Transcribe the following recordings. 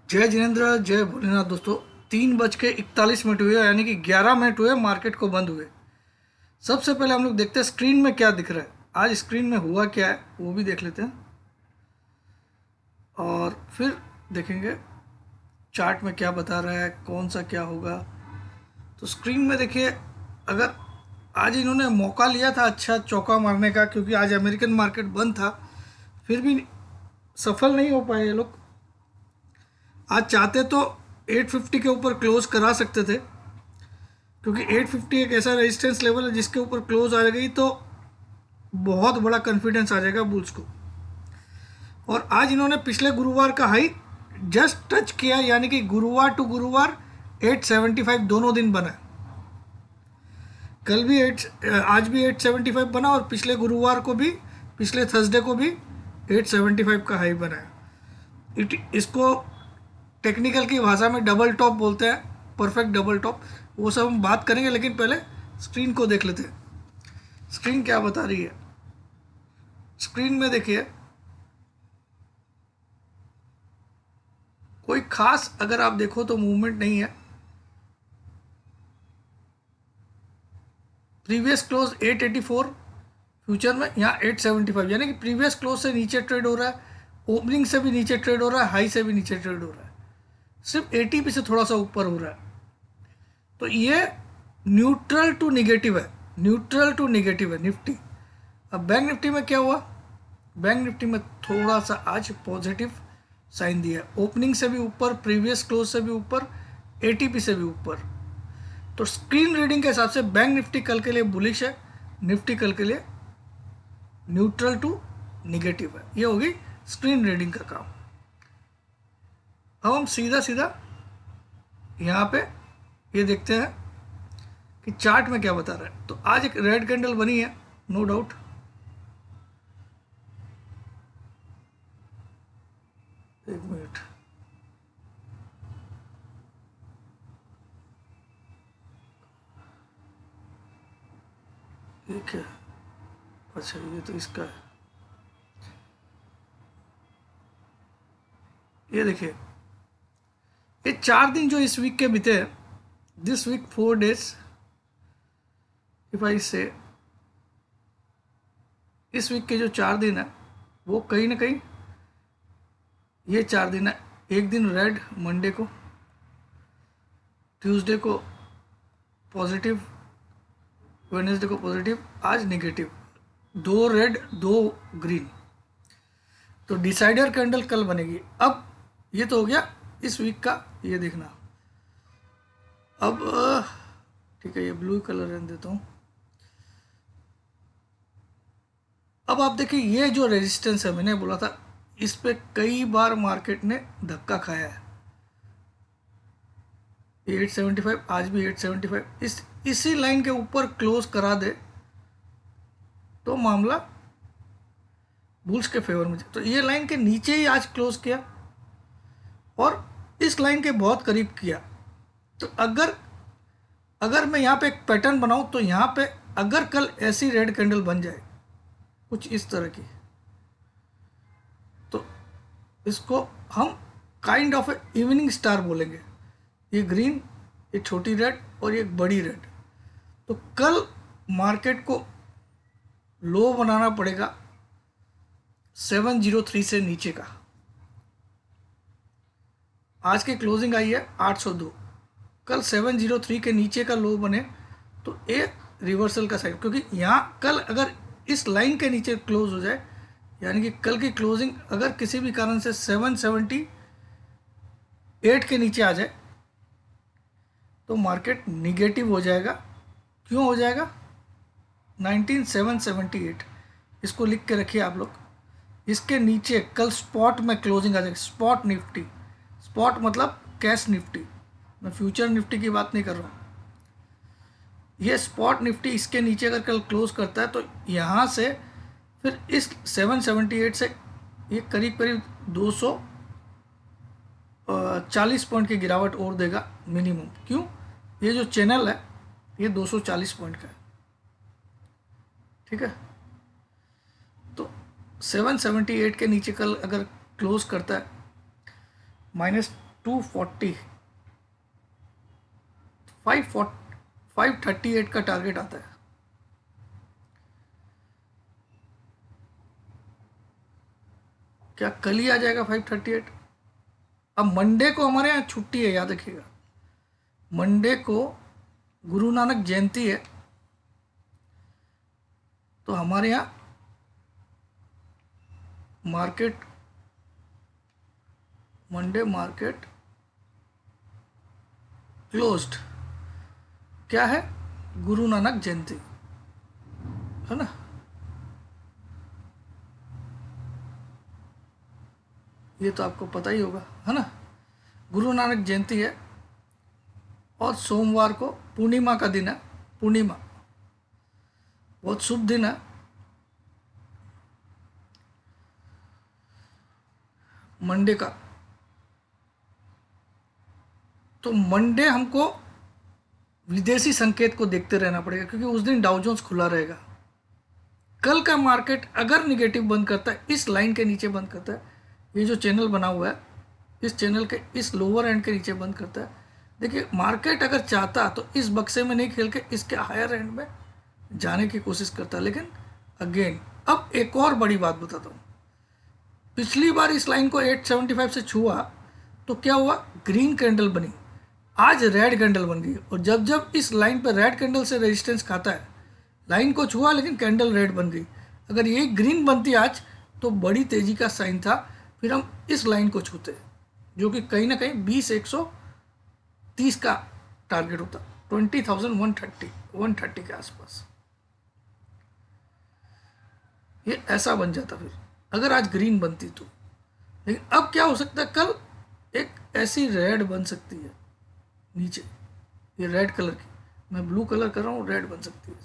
जय जिनेन्द्र, जय भोलेनाथ। दोस्तों 3:41 हुए, यानी कि 11 मिनट हुए मार्केट को बंद हुए। सबसे पहले हम लोग देखते हैं स्क्रीन में क्या दिख रहा है, आज स्क्रीन में हुआ क्या है वो भी देख लेते हैं और फिर देखेंगे चार्ट में क्या बता रहा है, कौन सा क्या होगा। तो स्क्रीन में देखिए, अगर आज इन्होंने मौका लिया था अच्छा चौका मारने का, क्योंकि आज अमेरिकन मार्केट बंद था, फिर भी सफल नहीं हो पाए ये लोग। आज चाहते तो 850 के ऊपर क्लोज करा सकते थे, क्योंकि 850 एक ऐसा रेजिस्टेंस लेवल है जिसके ऊपर क्लोज आ गई तो बहुत बड़ा कॉन्फिडेंस आ जाएगा बुल्स को। और आज इन्होंने पिछले गुरुवार का हाई जस्ट टच किया, यानी कि गुरुवार टू गुरुवार 875 दोनों दिन बना। कल भी आज भी 875 बना और पिछले गुरुवार को भी, पिछले थर्सडे को भी 875 का हाई बनाया। इसको टेक्निकल की भाषा में डबल टॉप बोलते हैं, परफेक्ट डबल टॉप। वो सब हम बात करेंगे, लेकिन पहले स्क्रीन को देख लेते हैं। स्क्रीन क्या बता रही है। स्क्रीन में देखिए, कोई खास अगर आप देखो तो मूवमेंट नहीं है। प्रीवियस क्लोज 884 फ्यूचर में, यहाँ 875, यानी कि प्रीवियस क्लोज से नीचे ट्रेड हो रहा है, ओपनिंग से भी नीचे ट्रेड हो रहा है, हाई से भी नीचे ट्रेड हो रहा है, सिर्फ एटीपी से थोड़ा सा ऊपर हो रहा है। तो ये न्यूट्रल टू निगेटिव है, न्यूट्रल टू निगेटिव है निफ्टी। अब बैंक निफ्टी में क्या हुआ, बैंक निफ्टी में थोड़ा सा आज पॉजिटिव साइन दिया, ओपनिंग से भी ऊपर, प्रीवियस क्लोज से भी ऊपर, एटीपी से भी ऊपर। तो स्क्रीन रीडिंग के हिसाब से बैंक निफ्टी कल के लिए बुलिश है, निफ्टी कल के लिए न्यूट्रल टू निगेटिव है। ये होगी स्क्रीन रीडिंग का काम। अब हम सीधा सीधा यहाँ पे ये देखते हैं कि चार्ट में क्या बता रहा है। तो आज एक रेड कैंडल बनी है, नो डाउट। एक मिनट, ये क्या है? अच्छा, ये तो इसका है। ये देखिए, ये 4 दिन जो इस वीक के बीते हैं, this week 4 days, if I say, इस वीक के जो 4 दिन है वो कहीं ना कहीं, ये 4 दिन है, एक दिन रेड मंडे को, ट्यूसडे को पॉजिटिव, वेडनेसडे को पॉजिटिव, आज नेगेटिव, 2 रेड 2 ग्रीन। तो डिसाइडर कैंडल कल बनेगी। अब ये तो हो गया इस वीक का, ये देखना। अब ठीक है, ये ब्लू कलर रहने देता हूँ। अब आप देखिए, ये जो रेजिस्टेंस है, मैंने बोला था इस पे कई बार मार्केट ने धक्का खाया है। 875, आज भी 875, इसी लाइन के ऊपर क्लोज करा दे तो मामला बुल्स के फेवर में। तो ये लाइन के नीचे ही आज क्लोज किया और इस लाइन के बहुत करीब किया। तो अगर मैं यहाँ पे एक पैटर्न बनाऊँ तो यहाँ पे अगर कल ऐसी रेड कैंडल बन जाए कुछ इस तरह की, तो इसको हम काइंड ऑफ इवनिंग स्टार बोलेंगे। ये ग्रीन, ये छोटी रेड और ये बड़ी रेड। तो कल मार्केट को लो बनाना पड़ेगा 703 से नीचे का। आज की क्लोजिंग आई है 802, कल 703 के नीचे का लो बने तो ये रिवर्सल का साइड, क्योंकि यहाँ कल अगर इस लाइन के नीचे क्लोज हो जाए, यानी कि कल की क्लोजिंग अगर किसी भी कारण से 778 के नीचे आ जाए तो मार्केट निगेटिव हो जाएगा। क्यों हो जाएगा? 19778, इसको लिख के रखिए आप लोग। इसके नीचे कल स्पॉट में क्लोजिंग आ जाएगी, स्पॉट निफ्टी, स्पॉट मतलब कैश निफ्टी, मैं फ्यूचर निफ्टी की बात नहीं कर रहा हूँ। ये स्पॉट निफ्टी इसके नीचे अगर कल क्लोज करता है तो यहाँ से फिर इस 778 से ये करीब करीब 240 पॉइंट की गिरावट और देगा मिनिमम। क्यों? ये जो चैनल है ये 240 पॉइंट का है, ठीक है। तो 778 के नीचे कल अगर क्लोज करता है, 240 538 का टारगेट आता है। क्या कल ही आ जाएगा 538? अब मंडे को हमारे यहाँ छुट्टी है, याद रखिएगा, मंडे को गुरु नानक जयंती है, तो हमारे यहाँ मार्केट, मंडे मार्केट क्लोज्ड। क्या है? गुरु नानक जयंती है ना। ये तो आपको पता ही होगा, है ना। गुरु नानक जयंती है और सोमवार को पूर्णिमा का दिन है। पूर्णिमा बहुत शुभ दिन है। मंडे का, तो मंडे हमको विदेशी संकेत को देखते रहना पड़ेगा, क्योंकि उस दिन डाउ जोन्स खुला रहेगा। कल का मार्केट अगर निगेटिव बंद करता है, इस लाइन के नीचे बंद करता है, ये जो चैनल बना हुआ है, इस चैनल के इस लोअर एंड के नीचे बंद करता है, देखिए मार्केट अगर चाहता तो इस बक्से में नहीं खेल के इसके हायर एंड में जाने की कोशिश करता है। लेकिन अगेन, अब एक और बड़ी बात बताता हूँ। पिछली बार इस लाइन को 875 से छुआ तो क्या हुआ? ग्रीन कैंडल बनी, आज रेड कैंडल बन गई। और जब जब इस लाइन पर रेड कैंडल से रेजिस्टेंस खाता है, लाइन को छुआ लेकिन कैंडल रेड बन गई। अगर ये ग्रीन बनती आज तो बड़ी तेजी का साइन था, फिर हम इस लाइन को छूते, जो कि कहीं ना कहीं 20,130 का टारगेट होता, 20,130 के आसपास। ये ऐसा बन जाता फिर अगर आज ग्रीन बनती तो। लेकिन अब क्या हो सकता है? कल एक ऐसी रेड बन सकती है नीचे, ये रेड कलर की, मैं ब्लू कलर कर रहा हूँ, रेड बन सकती है।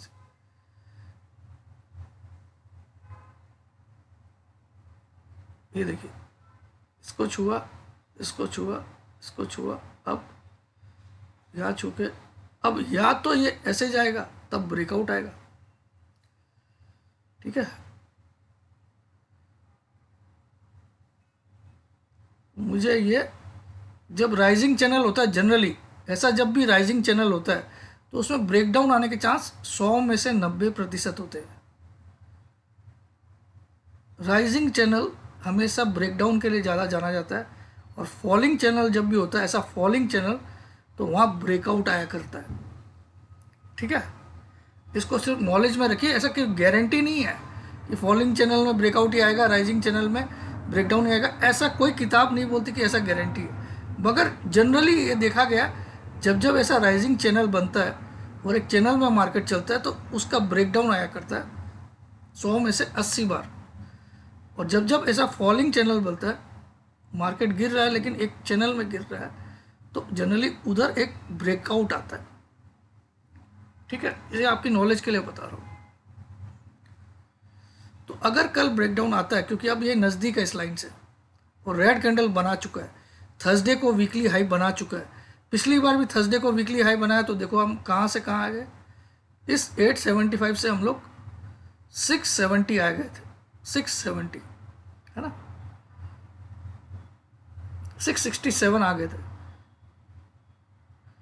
ये देखिए, इसको छुआ, इसको छुआ, इसको छुआ, अब यहाँ छू के, अब या तो ये ऐसे जाएगा तब ब्रेकआउट आएगा, ठीक है। मुझे ये, जब राइजिंग चैनल होता है जनरली, ऐसा जब भी राइजिंग चैनल होता है तो उसमें ब्रेकडाउन आने के चांस 100 में से 90% होते हैं। राइजिंग चैनल हमेशा ब्रेकडाउन के लिए ज़्यादा जाना जाता है, और फॉलिंग चैनल जब भी होता है ऐसा फॉलिंग चैनल, तो वहाँ ब्रेकआउट आया करता है, ठीक है। इसको सिर्फ नॉलेज में रखिए, ऐसा कोई गारंटी नहीं है कि फॉलिंग चैनल में ब्रेकआउट ही आएगा, राइजिंग चैनल में ब्रेकडाउन ही आएगा, ऐसा कोई किताब नहीं बोलती कि ऐसा गारंटी है। मगर जनरली ये देखा गया, जब जब ऐसा राइजिंग चैनल बनता है और एक चैनल में मार्केट चलता है तो उसका ब्रेकडाउन आया करता है 100 में से 80 बार। और जब जब ऐसा फॉलिंग चैनल बनता है, मार्केट गिर रहा है लेकिन एक चैनल में गिर रहा है, तो जनरली उधर एक ब्रेकआउट आता है, ठीक है। ये आपकी नॉलेज के लिए बता रहा हूँ। तो अगर कल ब्रेकडाउन आता है, क्योंकि अब ये नज़दीक है इस लाइन से और रेड कैंडल बना चुका है, थर्सडे को वीकली हाई बना चुका है, पिछली बार भी थर्सडे को वीकली हाई बनाया, तो देखो हम कहाँ से कहाँ आ गए। इस 875 से हम लोग 670 आ गए थे, 670 है ना, 667 आ गए थे।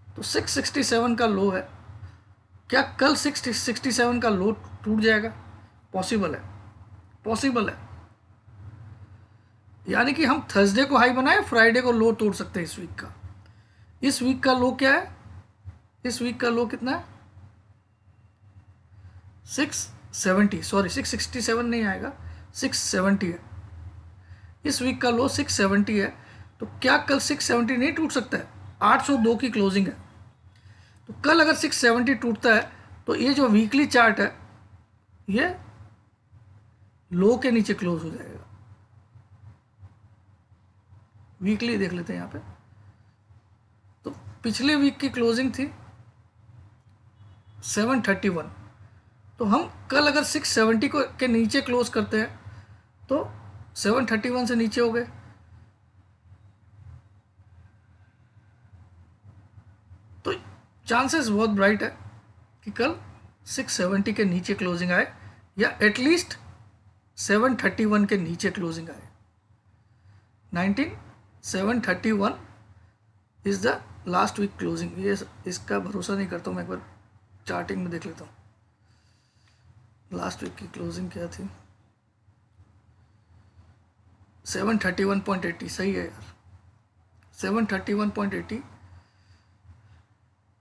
तो 667 का लो है, क्या कल 667 का लो टूट जाएगा? पॉसिबल है, पॉसिबल है। यानी कि हम थर्सडे को हाई बनाए, फ्राइडे को लो तोड़ सकते हैं इस वीक का। इस वीक का लो क्या है? इस वीक का लो कितना है? 670, सॉरी 667 नहीं आएगा, 670 है। इस वीक का लो 670 है, तो क्या कल 670 नहीं टूट सकता है? 802 की क्लोजिंग है, तो कल अगर 670 टूटता है तो ये जो वीकली चार्ट है ये लो के नीचे क्लोज हो जाएगा। वीकली देख लेते हैं यहाँ पे, तो पिछले वीक की क्लोजिंग थी 731, तो हम कल अगर 670 को के नीचे क्लोज करते हैं तो 731 से नीचे हो गए, तो चांसेस बहुत ब्राइट है कि कल 670 के नीचे क्लोजिंग आए, या एटलीस्ट 731 के नीचे क्लोजिंग आए। 731 is the last week closing. ये इसका भरोसा नहीं करता हूँ, मैं एक बार चार्टिंग में देख लेता हूँ लास्ट वीक की क्लोजिंग क्या थी। 731.80 सही है यार, 731.80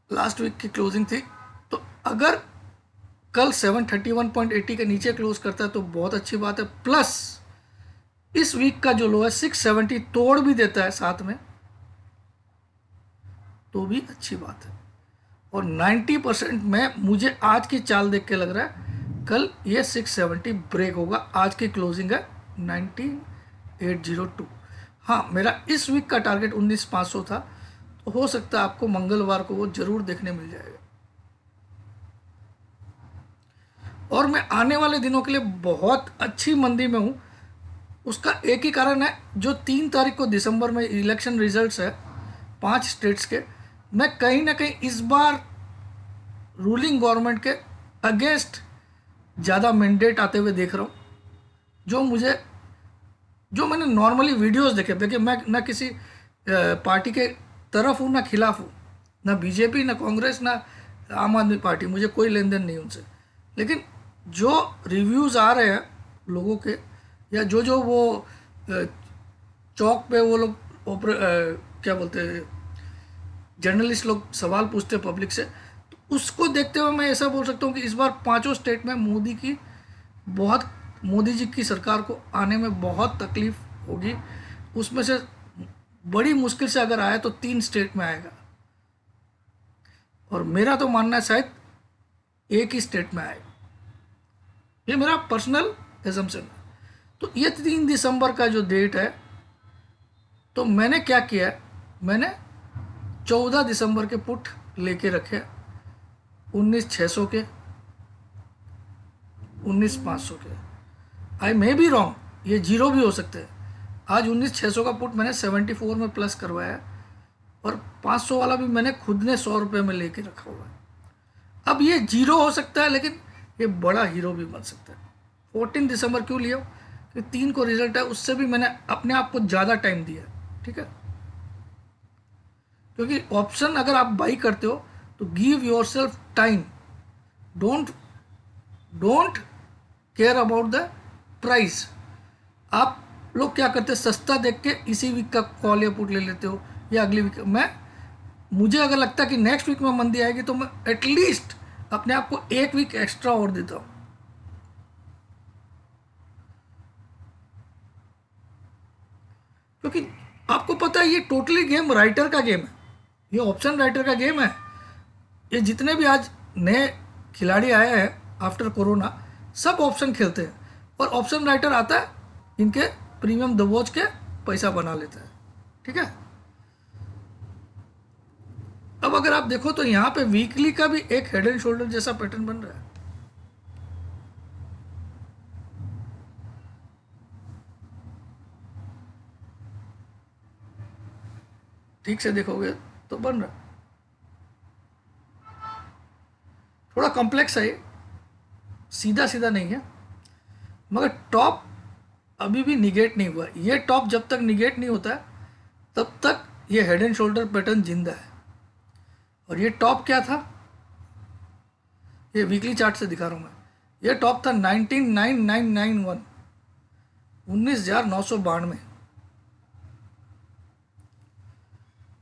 लास्ट वीक की क्लोजिंग थी। तो अगर कल 731.80 के नीचे क्लोज करता है तो बहुत अच्छी बात है, प्लस इस वीक का जो लो है 670 तोड़ भी देता है साथ में तो भी अच्छी बात है। और 90% में मुझे आज की चाल देख के लग रहा है कल ये 670 ब्रेक होगा। आज की क्लोजिंग है 19802। हाँ, मेरा इस वीक का टारगेट 19500 था, तो हो सकता है आपको मंगलवार को वो जरूर देखने मिल जाएगा। और मैं आने वाले दिनों के लिए बहुत अच्छी मंदी में हूँ। उसका एक ही कारण है, जो 3 तारीख को दिसंबर में इलेक्शन रिजल्ट्स है 5 स्टेट्स के, मैं कहीं ना कहीं इस बार रूलिंग गवर्नमेंट के अगेंस्ट ज़्यादा मैंडेट आते हुए देख रहा हूँ। जो मैंने नॉर्मली वीडियोस देखे, देखिए मैं ना किसी पार्टी के तरफ हूँ ना खिलाफ हूँ, ना बीजेपी ना कांग्रेस ना आम आदमी पार्टी, मुझे कोई लेन देन नहीं उनसे। लेकिन जो रिव्यूज़ आ रहे हैं लोगों के, या जो वो चौक पे वो लोग क्या बोलते हैं, जर्नलिस्ट लोग सवाल पूछते हैं पब्लिक से, तो उसको देखते हुए मैं ऐसा बोल सकता हूँ कि इस बार 5 स्टेट में मोदी जी की सरकार को आने में बहुत तकलीफ होगी। उसमें से बड़ी मुश्किल से अगर आया तो 3 स्टेट में आएगा, और मेरा तो मानना है शायद एक ही स्टेट में आएगा। ये मेरा पर्सनल एजम्पशन है। तो ये 3 दिसंबर का जो डेट है, तो मैंने क्या किया है, मैंने 14 दिसंबर के पुट लेके रखे, 19,600 के, 19,500 के। आई मे बी रॉन्ग, ये जीरो भी हो सकते हैं। आज 19,600 का पुट मैंने 74 में प्लस करवाया है, और 500 वाला भी मैंने खुद ने 100 रुपये में लेके रखा हुआ है। अब ये जीरो हो सकता है, लेकिन ये बड़ा हीरो भी बन सकता है। 14 दिसंबर क्यों लिया, कि 3 को रिजल्ट है, उससे भी मैंने अपने आप को ज़्यादा टाइम दिया है, ठीक है। क्योंकि ऑप्शन अगर आप बाई करते हो तो give your self time, don't care about the price. आप लोग क्या करते हैं, सस्ता देख के इसी वीक का कॉल या पुट ले लेते हो, या अगली वीक। मुझे अगर लगता है कि नेक्स्ट वीक में मंदी आएगी तो मैं एटलीस्ट अपने आप को 1 वीक एक्स्ट्रा और देता हूँ। क्योंकि आपको पता है ये टोटली गेम राइटर का गेम है, ये ऑप्शन राइटर का गेम है। ये जितने भी आज नए खिलाड़ी आए हैं आफ्टर कोरोना, सब ऑप्शन खेलते हैं, और ऑप्शन राइटर आता है इनके प्रीमियम दबोच के पैसा बना लेता है, ठीक है। अब अगर आप देखो तो यहाँ पे वीकली का भी एक हेड एंड शोल्डर जैसा पैटर्न बन रहा है। ठीक से देखोगे तो बन रहा है, थोड़ा कॉम्प्लेक्स है ये, सीधा सीधा नहीं है। मगर टॉप अभी भी निगेट नहीं हुआ। ये टॉप जब तक निगेट नहीं होता है तब तक ये हेड एंड शोल्डर पैटर्न जिंदा है। और ये टॉप क्या था, ये वीकली चार्ट से दिखा रहा हूँ मैं। ये टॉप था 19,991, 19,992।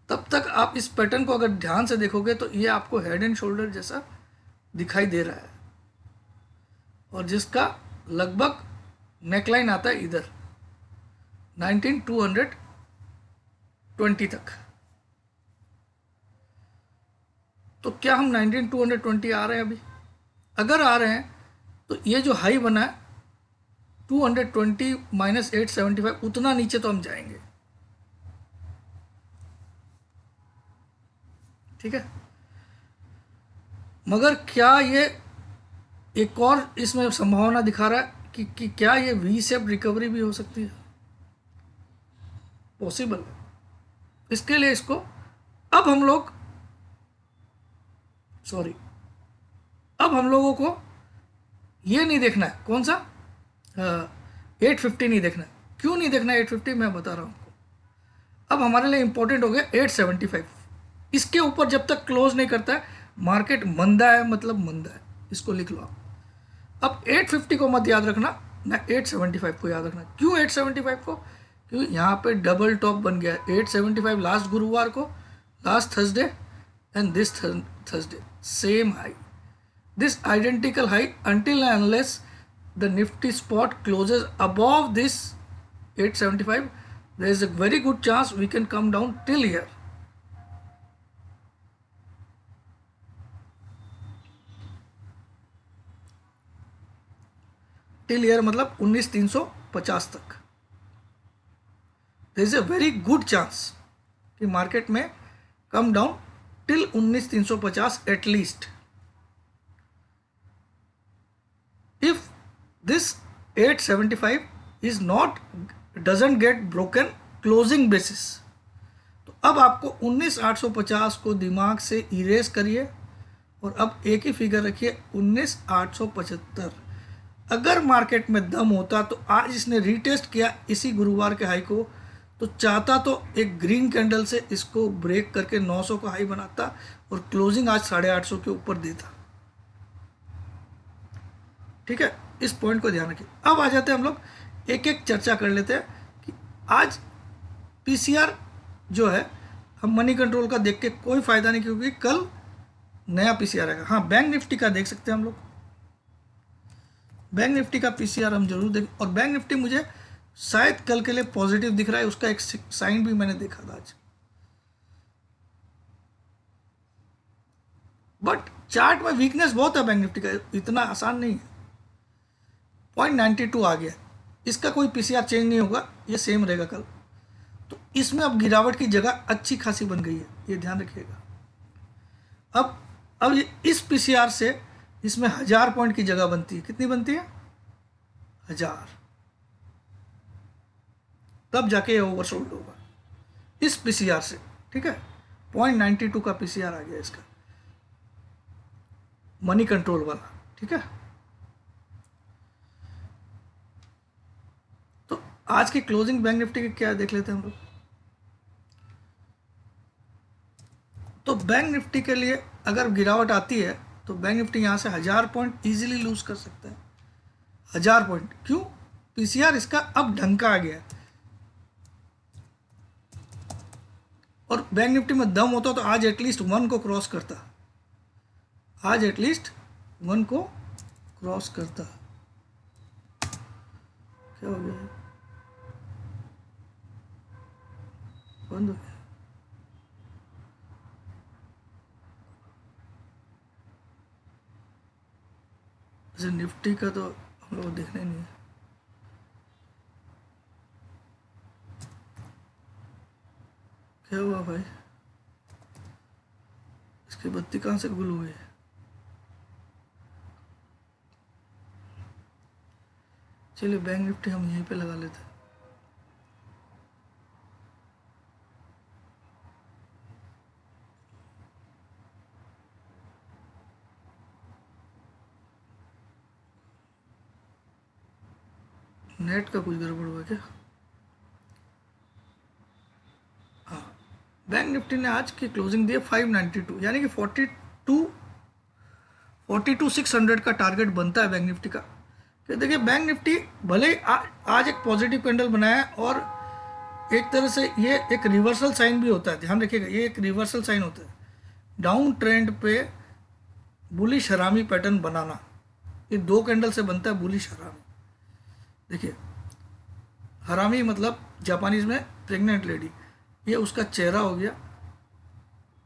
तब तक आप इस पैटर्न को अगर ध्यान से देखोगे तो ये आपको हेड एंड शोल्डर जैसा दिखाई दे रहा है, और जिसका लगभग नेकलाइन आता है इधर 19,220 तक। तो क्या हम 19,220 आ रहे हैं अभी? अगर आ रहे हैं तो ये जो हाई बना है 220 माइनस 875, उतना नीचे तो हम जाएंगे, ठीक है। मगर क्या ये एक और इसमें संभावना दिखा रहा है कि क्या ये वी शेप रिकवरी भी हो सकती है? पॉसिबल है। इसके लिए इसको अब हम लोगों को ये नहीं देखना है, कौन सा 850 नहीं देखना है। क्यों नहीं देखना है 850, मैं बता रहा हूँ आपको। अब हमारे लिए इंपॉर्टेंट हो गया 875। इसके ऊपर जब तक क्लोज नहीं करता है मार्केट मंदा है, मतलब मंदा है, इसको लिख लो आप। अब 850 को मत याद रखना ना, 875 को याद रखना। क्यों 875 को? क्योंकि यहाँ पे डबल टॉप बन गया है। 875 लास्ट गुरुवार को, last Thursday and this Thursday same high, this identical high until and unless the nifty spot closes above this 875, there is a very good chance we can come down till here. till here मतलब 19,350 तक there is a very good chance कि market में come down till 19,350 at least. If this 875 is not doesn't get broken closing basis, तो अब आपको 19,850 को दिमाग से इरेज करिए और अब एक ही फिगर रखिए 19,875। अगर मार्केट में दम होता तो आज इसने रीटेस्ट किया इसी गुरुवार के हाई को, तो चाहता तो एक ग्रीन कैंडल से इसको ब्रेक करके 900 का हाई बनाता और क्लोजिंग आज 850 के ऊपर देता। ठीक है, इस पॉइंट को ध्यान रखिए। अब आ जाते हैं हम लोग एक एक चर्चा कर लेते हैं कि आज पीसीआर जो है, हम मनी कंट्रोल का देख के कोई फायदा नहीं, क्योंकि कल नया पीसीआर आएगा। हाँ, बैंक निफ्टी का देख सकते हैं हम लोग, बैंक निफ्टी का पीसीआर हम जरूर देखें। और बैंक निफ्टी मुझे शायद कल के लिए पॉजिटिव दिख रहा है, उसका एक साइन भी मैंने देखा था आज। बट चार्ट में वीकनेस बहुत है बैंक निफ्टी का, इतना आसान नहीं है। 0.92 आ गया, इसका कोई पीसीआर चेंज नहीं होगा, ये सेम रहेगा कल। तो इसमें अब गिरावट की जगह अच्छी खासी बन गई है, ये ध्यान रखिएगा। अब ये इस पीसीआर से इसमें 1000 पॉइंट की जगह बनती है। कितनी बनती है? 1000, तब जाके ये ओवरसोल्ड होगा इस पीसीआर से। ठीक है, 0.92 का पीसीआर आ गया इसका, मनी कंट्रोल वाला। ठीक है, तो आज की क्लोजिंग बैंक निफ्टी की क्या देख लेते हैं हम लोग। तो बैंक निफ्टी के लिए अगर गिरावट आती है तो बैंक निफ्टी यहाँ से 1000 पॉइंट इजीली लूज कर सकता है। 1000 पॉइंट क्यों? पीसीआर इसका अब ढंग का आ गया है और बैंक निफ्टी में दम होता तो आज एटलीस्ट 1 को क्रॉस करता, आज एटलीस्ट 1 को क्रॉस करता। क्या हो गया? बंद हो गया। जैसे निफ्टी का तो हम लोग देखना ही नहीं है। क्या हुआ भाई? इसकी बत्ती कहाँ से गुल हुई है? चलिए बैंक निफ्टी हम यहीं पे लगा लेते हैं। नेट का कुछ गड़बड़ हुआ क्या? हाँ, बैंक निफ्टी ने आज की क्लोजिंग दी है 592, यानी कि 42,600 का टारगेट बनता है बैंक निफ्टी का। तो देखिए बैंक निफ्टी भले ही आज एक पॉजिटिव कैंडल बनाया है और एक तरह से ये एक रिवर्सल साइन भी होता है, ध्यान रखिएगा, ये एक रिवर्सल साइन होता है। डाउन ट्रेंड पे बुलिश हरामी पैटर्न बनाना, ये 2 कैंडल से बनता है बुलिश हरामी। देखिए हरामी मतलब जापानीज में प्रेग्नेंट लेडी, ये उसका चेहरा हो गया,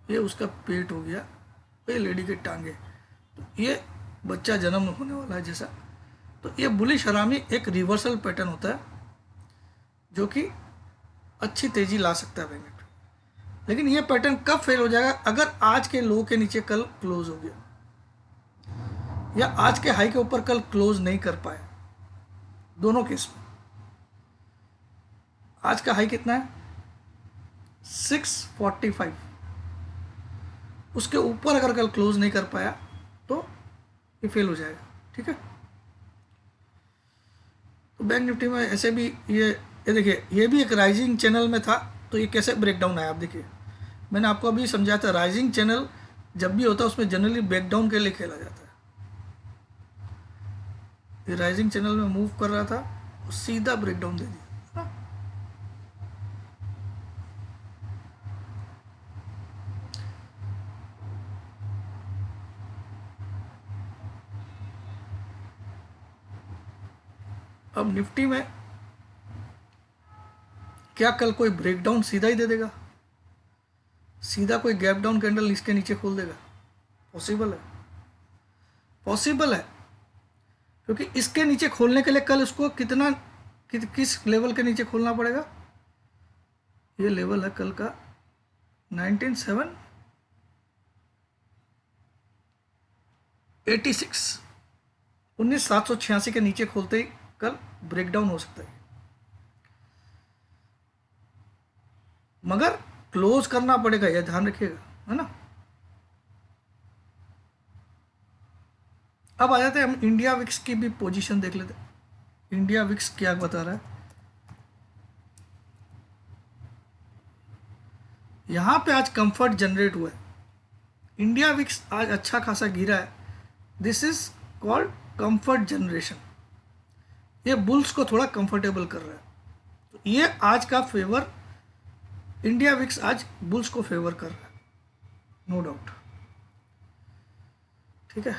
ये उसका पेट हो गया, ये लेडी के टांगे, तो ये बच्चा जन्म होने वाला है जैसा। तो ये बुलिश हरामी एक रिवर्सल पैटर्न होता है जो कि अच्छी तेजी ला सकता है बैंक निफ्टी। लेकिन ये पैटर्न कब फेल हो जाएगा? अगर आज के लो के नीचे कल क्लोज हो गया या आज के हाई के ऊपर कल क्लोज नहीं कर पाए, दोनों केस में। आज का हाई कितना है? 645, उसके ऊपर अगर कल क्लोज नहीं कर पाया तो ये फेल हो जाएगा। ठीक है, तो बैंक निफ्टी में ऐसे भी ये देखिए, ये भी एक राइजिंग चैनल में था, तो ये कैसे ब्रेकडाउन आया आप देखिए, मैंने आपको अभी समझाया था राइजिंग चैनल जब भी होता है उसमें जनरली ब्रेकडाउन के लिए खेला जाता है। ये राइजिंग चैनल में मूव कर रहा था और सीधा ब्रेकडाउन दे दिया ना। अब निफ्टी में क्या कल कोई ब्रेकडाउन सीधा ही दे देगा, सीधा कोई गैप डाउन कैंडल इसके नीचे खोल देगा? पॉसिबल है, पॉसिबल है, क्योंकि इसके नीचे खोलने के लिए कल उसको किस लेवल के नीचे खोलना पड़ेगा? ये लेवल है कल का 19,786 के नीचे खोलते ही कल ब्रेकडाउन हो सकता है, मगर क्लोज करना पड़ेगा, यह ध्यान रखिएगा, है ना। अब आ जाते हैं हम इंडिया विक्स की भी पोजीशन देख लेते हैं। इंडिया विक्स क्या बता रहा है, यहां पे आज कंफर्ट जनरेट हुआ है, इंडिया विक्स आज अच्छा खासा गिरा है, this is called comfort generation, ये बुल्स को थोड़ा कंफर्टेबल कर रहा है, तो ये आज का फेवर, इंडिया विक्स आज बुल्स को फेवर कर रहा है, नो डाउट, ठीक है।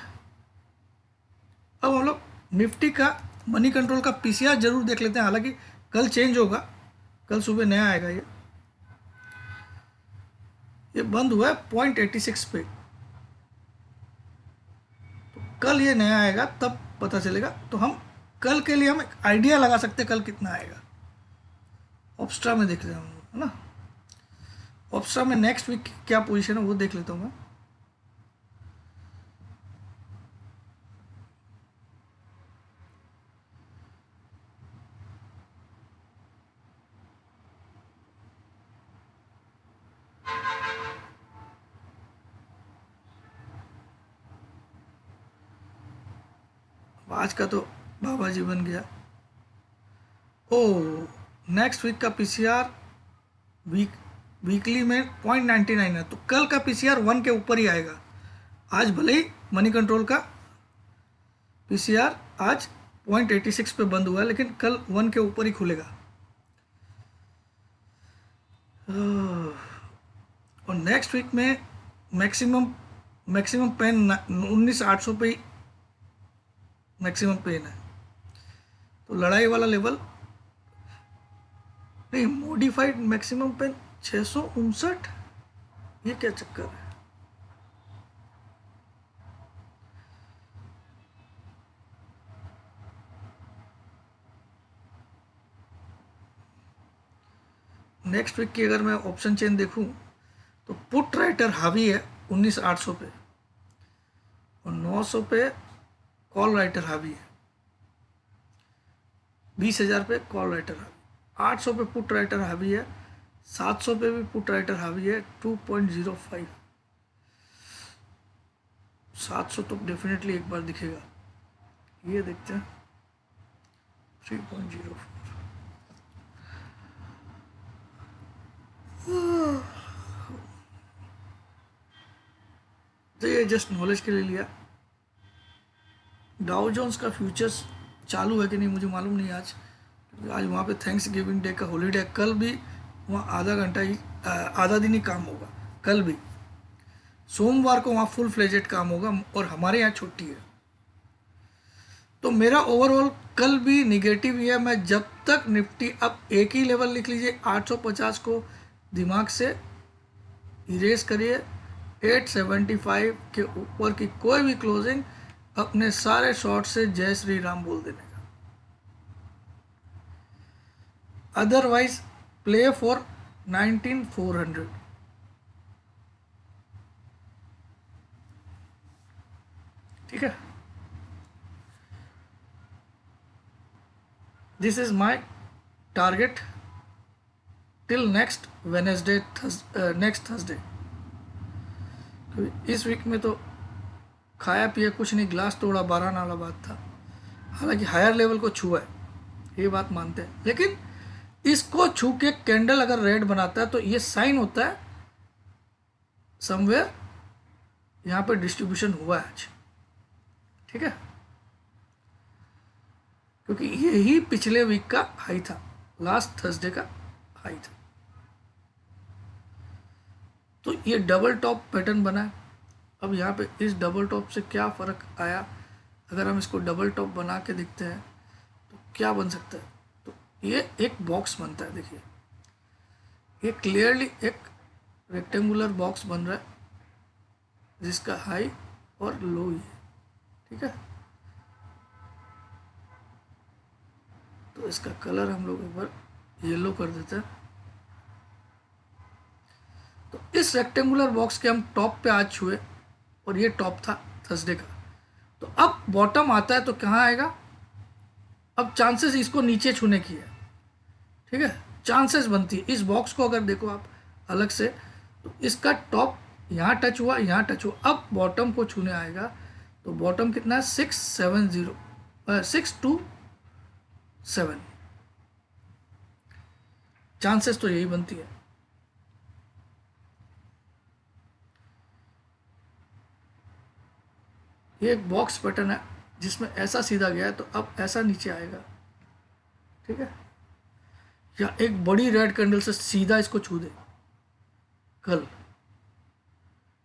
अब हम लोग निफ्टी का मनी कंट्रोल का पीसीआर जरूर देख लेते हैं, हालांकि कल चेंज होगा, कल सुबह नया आएगा, ये बंद हुआ है 0.86 पे, तो कल ये नया आएगा तब पता चलेगा, तो हम कल के लिए हम एक आइडिया लगा सकते हैं कल कितना आएगा। ऑप्स्ट्रा में देख लेते हैं, है ना, ऑप्स्ट्रा में नेक्स्ट वीक क्या पोजीशन है वो देख लेता हूँ मैं। आज का तो बाबा जी बन गया। ओ नेक्स्ट वीक का पीसीआर वीकली में 0.99 है, तो कल का पीसीआर 1 के ऊपर ही आएगा। आज भले ही मनी कंट्रोल का पीसीआर आज 0.86 पे बंद हुआ है, लेकिन कल 1 के ऊपर ही खुलेगा। और नेक्स्ट वीक में मैक्सिमम पेन 19,800 पे ही मैक्सिमम पेन है, तो लड़ाई वाला लेवल नहीं, मॉडिफाइड मैक्सिमम पेन 659, ये क्या चक्कर है? नेक्स्ट वीक की अगर मैं ऑप्शन चेन देखूं तो पुट राइटर हावी है 19,800 पे और 900 पे कॉल राइटर हावी है, 20,000 पे कॉल राइटर हावी, 800 पे पुट राइटर हावी है, 700 पे भी पुट राइटर हावी है 2.05, 700 तो डेफिनेटली एक बार दिखेगा, ये देखते हैं 3.04। तो ये जस्ट नॉलेज के लिए लिया। डाउ जोन्स का फ्यूचर्स चालू है कि नहीं मुझे मालूम नहीं आज वहाँ पे थैंक्स गिविंग डे का हॉलीडे, कल भी वहाँ आधा घंटा ही आधा दिन ही काम होगा, कल भी सोमवार को वहाँ फुल फ्लेजेड काम होगा और हमारे यहाँ छुट्टी है, तो मेरा ओवरऑल कल भी निगेटिव ही है। मैं जब तक निफ्टी अब एक ही लेवल लिख लीजिए 850 को दिमाग से इरेज करिए, 875 के ऊपर की कोई भी क्लोजिंग अपने सारे शॉर्ट से जय श्री राम बोल देने का, अदरवाइज प्ले फॉर 19,400। ठीक है, this is my target till next Wednesday, next Thursday. इस वीक में तो खाया पिया कुछ नहीं, ग्लास तोड़ा 12 नाला बात था, हालांकि हायर लेवल को छुआ है, ये बात मानते हैं, लेकिन इसको छू के कैंडल अगर रेड बनाता है तो ये साइन होता है समवेयर यहाँ पे डिस्ट्रीब्यूशन हुआ है आज, ठीक है, क्योंकि यही पिछले वीक का हाई था, लास्ट थर्सडे का हाई था। तो ये डबल टॉप पैटर्न बना है। अब यहाँ पे इस डबल टॉप से क्या फ़र्क आया, अगर हम इसको डबल टॉप बना के देखते हैं तो क्या बन सकता है। तो ये एक बॉक्स बनता है, देखिए ये क्लियरली एक रेक्टेंगुलर बॉक्स बन रहा है जिसका हाई और लो ही है, ठीक है। तो इसका कलर हम लोग एक बार येलो कर देते हैं। तो इस रेक्टेंगुलर बॉक्स के हम टॉप पे आज छुए और ये टॉप था थर्सडे का। तो अब बॉटम आता है तो कहाँ आएगा, अब चांसेस इसको नीचे छूने की है, ठीक है, चांसेस बनती है। इस बॉक्स को अगर देखो आप अलग से तो इसका टॉप यहाँ टच हुआ, यहाँ टच हुआ, अब बॉटम को छूने आएगा। तो बॉटम कितना है 627, चांसेस तो यही बनती है। ये एक बॉक्स पैटर्न है जिसमें ऐसा सीधा गया है तो अब ऐसा नीचे आएगा, ठीक है, या एक बड़ी रेड कैंडल से सीधा इसको छू दे। कल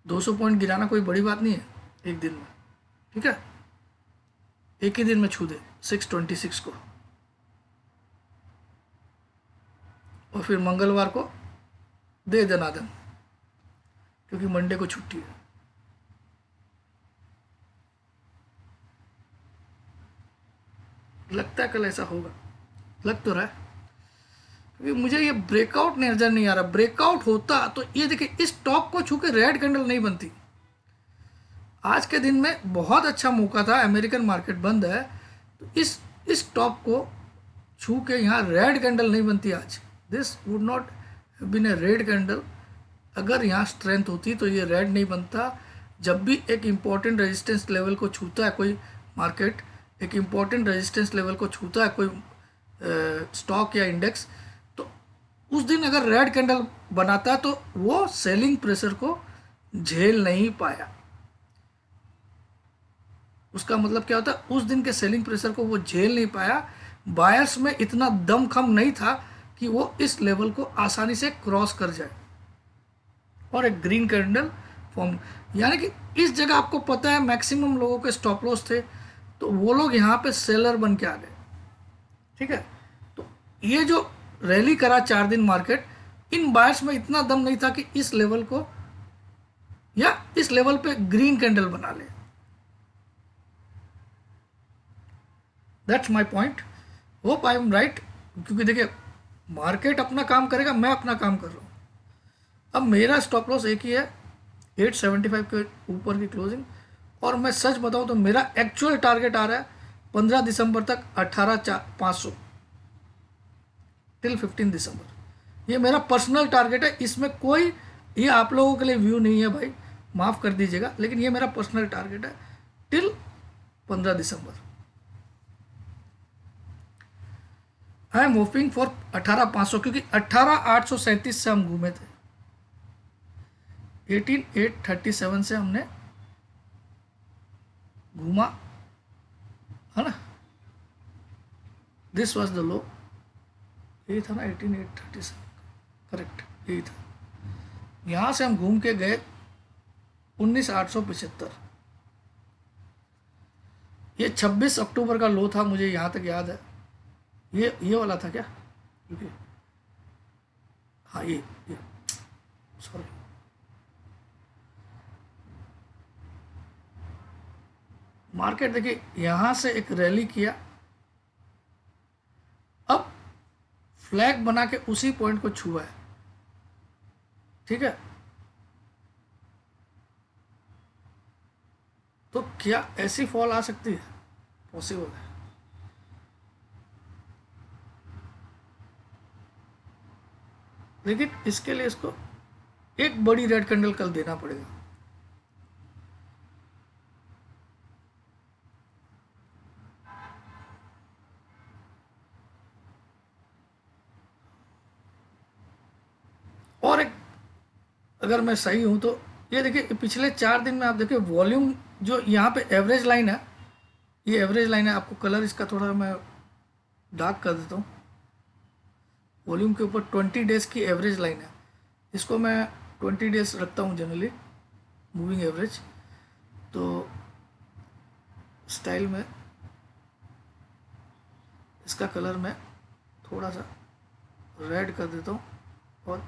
200 पॉइंट गिराना कोई बड़ी बात नहीं है एक दिन में, ठीक है, एक ही दिन में छू दे 626 को, और फिर मंगलवार को दे देना दिन, क्योंकि मंडे को छुट्टी है। लगता है कल ऐसा होगा, लग तो रहा है, क्योंकि मुझे ये ब्रेकआउट नजर नहीं आ रहा। ब्रेकआउट होता तो ये देखिए इस टॉप को छू के रेड कैंडल नहीं बनती। आज के दिन में बहुत अच्छा मौका था, अमेरिकन मार्केट बंद है, तो इस टॉप को छू के यहाँ रेड कैंडल नहीं बनती आज। This would not been a red candle. अगर यहाँ स्ट्रेंथ होती तो ये रेड नहीं बनता। जब भी एक इम्पॉर्टेंट रेजिस्टेंस लेवल को छूता है कोई मार्केट, एक इम्पॉर्टेंट रेजिस्टेंस लेवल को छूता है कोई स्टॉक या इंडेक्स, तो उस दिन अगर रेड कैंडल बनाता है तो वो सेलिंग प्रेशर को झेल नहीं पाया। उसका मतलब क्या होता है, उस दिन के सेलिंग प्रेशर को वो झेल नहीं पाया। बायर्स में इतना दमखम नहीं था कि वो इस लेवल को आसानी से क्रॉस कर जाए और एक ग्रीन कैंडल फॉर्म। यानी कि इस जगह आपको पता है मैक्सिमम लोगों के स्टॉप लॉस थे, तो वो लोग यहाँ पे सेलर बन के आ गए, ठीक है। तो ये जो रैली करा 4 दिन मार्केट, इन बायर्स में इतना दम नहीं था कि इस लेवल को या इस लेवल पे ग्रीन कैंडल बना ले। That's my point, hope I am right. क्योंकि देखिए मार्केट अपना काम करेगा, मैं अपना काम कर रहा हूँ। अब मेरा स्टॉप लॉस एक ही है 875 के ऊपर की क्लोजिंग, और मैं सच बताऊँ तो मेरा एक्चुअल टारगेट आ रहा है 15 दिसंबर तक 18,500 टिल 15 दिसंबर। ये मेरा पर्सनल टारगेट है, इसमें कोई ये आप लोगों के लिए व्यू नहीं है भाई, माफ़ कर दीजिएगा, लेकिन ये मेरा पर्सनल टारगेट है till 15 December. I am hoping for 18,500, क्योंकि 18,837 से हम घूमे थे, 18,837 से हमने घूमा है ना। दिस वॉज द लो, यही था ना 18,837, करेक्ट यही था। यहाँ से हम घूम के गए 19,875। ये 26 अक्टूबर का लो था, मुझे यहाँ तक याद है। ये वाला था क्या, क्योंकि हाँ ये सॉरी, मार्केट देखिए यहाँ से एक रैली किया, अब फ्लैग बना के उसी पॉइंट को छुआ है, ठीक है। तो क्या ऐसी फॉल आ सकती है, पॉसिबल है, लेकिन इसके लिए इसको एक बड़ी रेड कैंडल कल देना पड़ेगा। अगर मैं सही हूँ तो ये देखिए पिछले 4 दिन में आप देखिए वॉल्यूम जो यहाँ पे एवरेज लाइन है, ये एवरेज लाइन है। आपको कलर इसका थोड़ा मैं डार्क कर देता हूँ। वॉल्यूम के ऊपर 20 डेज की एवरेज लाइन है, इसको मैं 20 डेज रखता हूँ जनरली मूविंग एवरेज। तो स्टाइल में इसका कलर मैं थोड़ा सा रेड कर देता हूँ और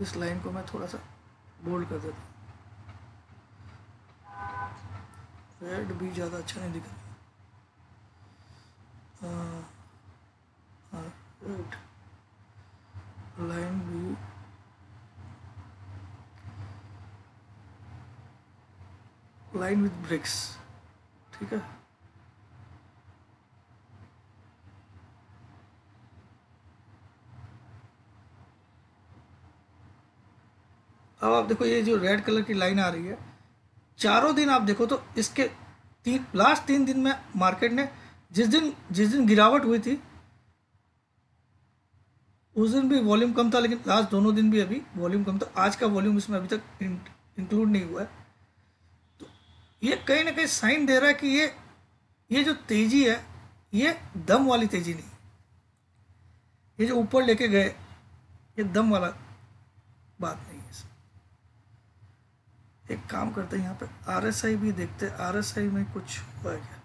इस लाइन को मैं थोड़ा सा बोल्ड कर देता हूँ। रेड भी ज़्यादा अच्छा नहीं दिख रहा, रेड लाइन भी लाइन विथ ब्रिक्स, ठीक है। अब आप देखो ये जो रेड कलर की लाइन आ रही है, चारों दिन आप देखो तो इसके लास्ट 3 दिन में मार्केट ने जिस दिन गिरावट हुई थी उस दिन भी वॉल्यूम कम था, लेकिन लास्ट दोनों दिन भी अभी वॉल्यूम कम था। आज का वॉल्यूम इसमें अभी तक इंक्लूड नहीं हुआ है। तो ये कहीं ना कहीं साइन दे रहा है कि ये जो तेजी है ये दम वाली तेजी नहीं, ये जो ऊपर लेके गए ये दम वाला बात नहीं है। एक काम करते हैं यहाँ पे RSI भी देखते हैं, RSI में कुछ हुआ है क्या,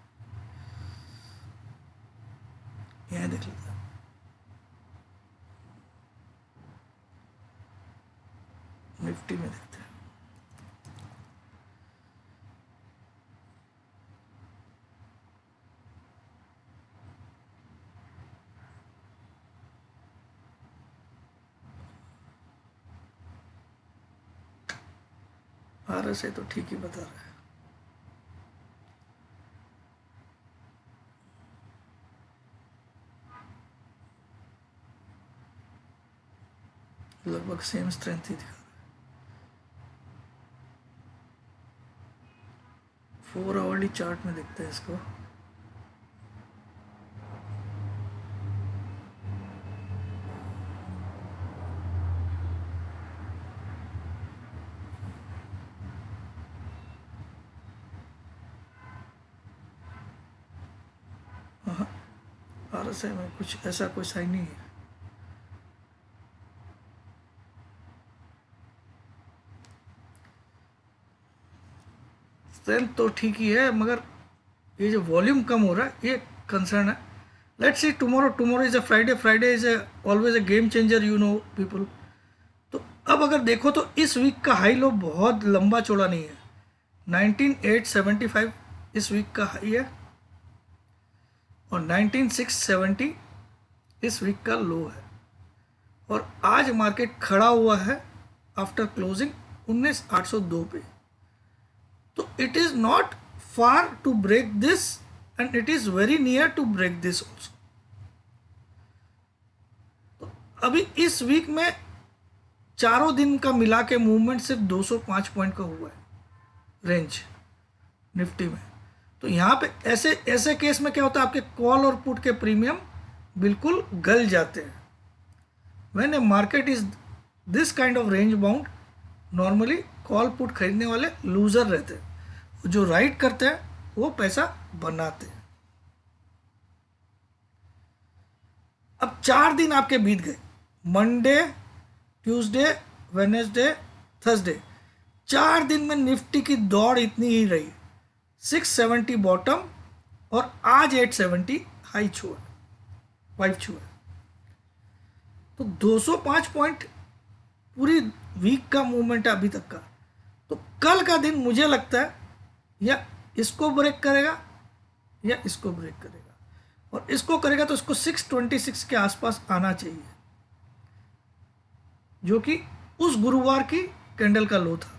यहाँ देख लेते हैं। निफ्टी में देखते हैं। RSI तो ठीक ही बता रहा है। लगभग सेम स्ट्रेंथ ही दिखा रहा है। 4 आवरली चार्ट में देखते हैं इसको। RSI में कुछ ऐसा कोई साइन नहीं है। स्ट्रेंथ तो ठीक ही है, मगर ये जो वॉल्यूम कम हो रहा है ये कंसर्न है। Let's see tomorrow is a Friday is always a game changer, you know people. तो अब अगर देखो तो इस वीक का हाई लो बहुत लंबा चौड़ा नहीं है। 19,875 इस वीक का हाई है और 19,670 इस वीक का लो है। और आज मार्केट खड़ा हुआ है आफ्टर क्लोजिंग 19,802 पे। तो it is not far to break this and it is very near to break this also. तो अभी इस वीक में चारों दिन का मिला के मूवमेंट सिर्फ 205 पॉइंट का हुआ है रेंज निफ्टी में। तो यहाँ पे ऐसे केस में क्या होता है, आपके कॉल और पुट के प्रीमियम बिल्कुल गल जाते हैं। When A market is this kind of range bound, normally call put खरीदने वाले लूजर रहते हैं, जो राइट करते हैं वो पैसा बनाते हैं। अब 4 दिन आपके बीत गए, मंडे, ट्यूसडे, वेडनेसडे, थर्सडे। 4 दिन में निफ्टी की दौड़ इतनी ही रही, 670 बॉटम और आज 870 हाई छुआ, 5 छुआ। तो 205 पॉइंट पूरी वीक का मूवमेंट है अभी तक का। तो कल का दिन मुझे लगता है या इसको ब्रेक करेगा या इसको ब्रेक करेगा, और इसको करेगा तो इसको 626 के आसपास आना चाहिए, जो कि उस गुरुवार की कैंडल का लो था।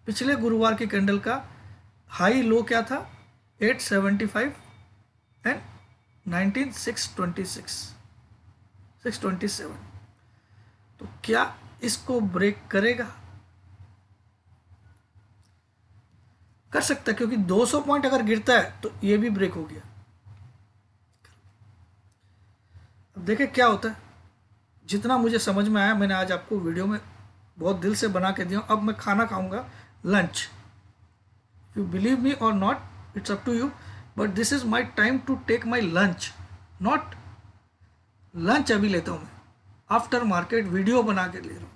पिछले गुरुवार की कैंडल का हाई लो क्या था, 875 एंड 19,626 627। तो क्या इसको ब्रेक करेगा? कर सकता है, क्योंकि 200 पॉइंट अगर गिरता है तो ये भी ब्रेक हो गया। अब देखें क्या होता है। जितना मुझे समझ में आया मैंने आज आपको वीडियो में बहुत दिल से बना के दिया हूँ। अब मैं खाना खाऊंगा, lunch. You believe me or not, it's up to you, but this is my time to take my lunch. Not lunch अभी लेता हूँ मैं, आफ्टर मार्केट वीडियो बना के ले रहा हूँ।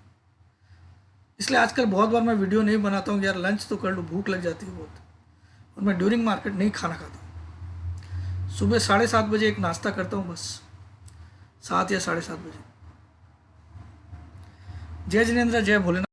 इसलिए आजकल बहुत बार मैं वीडियो नहीं बनाता हूँ, यार लंच तो कर लूँ, भूख लग जाती है बहुत। और मैं ड्यूरिंग मार्केट नहीं खाना खाता हूँ। सुबह 7:30 बजे एक नाश्ता करता हूँ बस, 7 या 7:30 बजे। जय जिनेंद्र, जय भोलेनाथ।